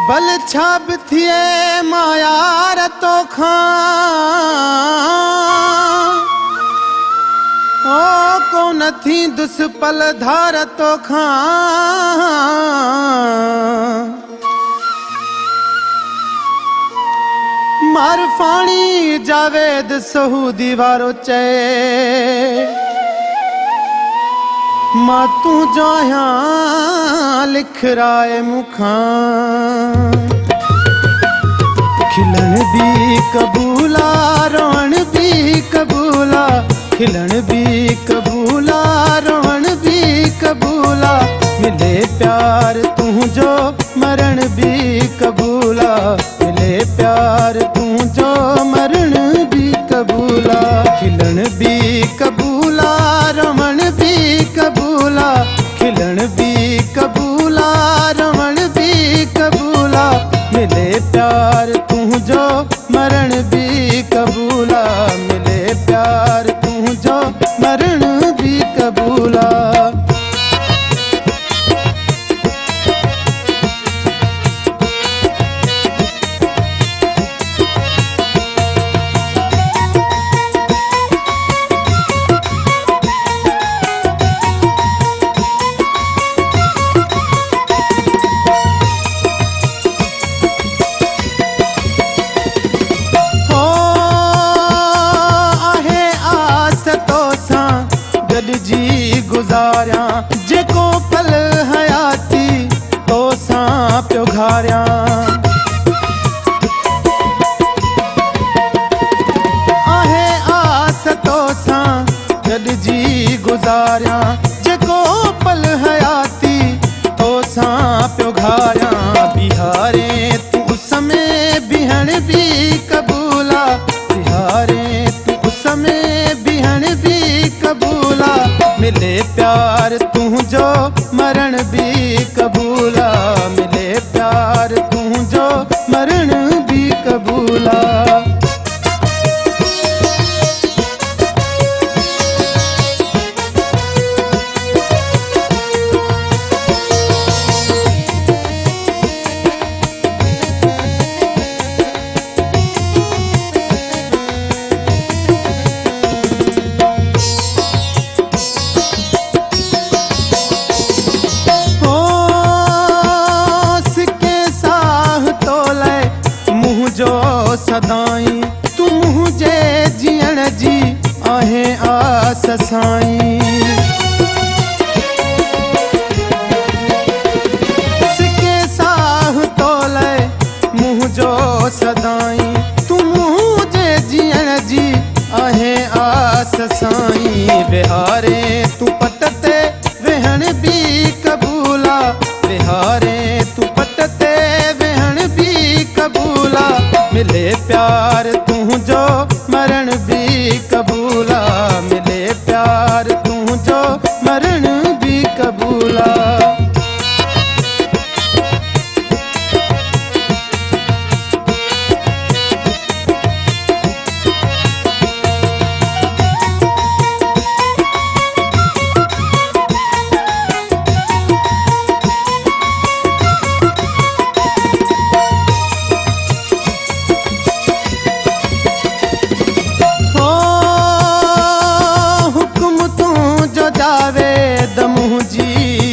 बल छाब थिए मायार तो खां ओ को नथी दुसपल धार तो खां मार फाणी जावेद सहू दीवारो चे मां तू जाया लिख राय मुखां खिलन भी कबूला रोण भी कबूला खिलन भी कबूला रोण भी कबूला मिले प्यार तू जो मरण भी कबूला मिले प्यार तू जो मरण भी कबूला खिलन भी कबूला रमण भी कबूला खिलन भी कबूला रमण भी कबूला मिले प्यार तू जो मरण भी कबूला मिले प्यार तू जो मरण भी कबूला जी गुजारिया जेको पल हयाती तो सां पियो घारिया आहे आस तो सां गॾिजी गुजारिया जेको पल हयाती तो सां पियो घारिया बिहारे तू समय बिहण भी कबूला बिहारे तू समय बिहण भी कबूला मिले प्यार तू जो मरण भी कबूला मिले प्यार तू जो मरण भी कबूला सदाई तू मुझे जीअण जी आहे आस साईं सिके साह तोले मुझो सदाई तू मुझे जीअण जी आहे आस साईं बिहारे तू पट ते वेहण भी कबूला बिहारे तू पट ते वेहण भी कबूला मिले प्यार तू जो मरण भी कबूला मिले प्यार तू जो मरण भी कबूला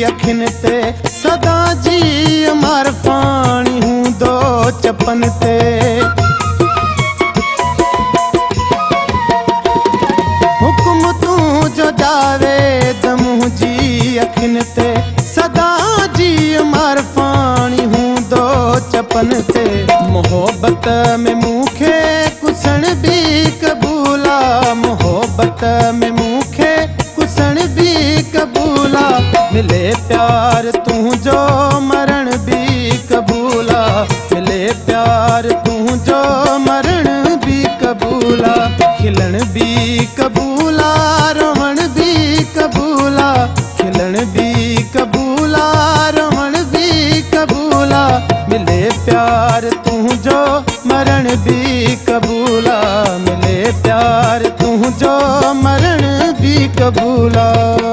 अखिन ते सदा जी मार पानी हूं दो चपन ते हुक्म तू जो जावे दमू जी अखिन ते सदा जी मार पानी हूं दो चपन ते मोहब्बत में मूंखे कुसण भी कबूला मोहब्बत में मूंखे कुसण भी कबूला मिले प्यार तू जो मरण भी कबूला मिले प्यार तू जो मरण भी कबूला खिलन भी कबूला रोवण भी कबूला खिलन भी कबूला रोवण भी कबूला मिले प्यार तू जो मरण भी कबूला मिले प्यार तू जो कबूला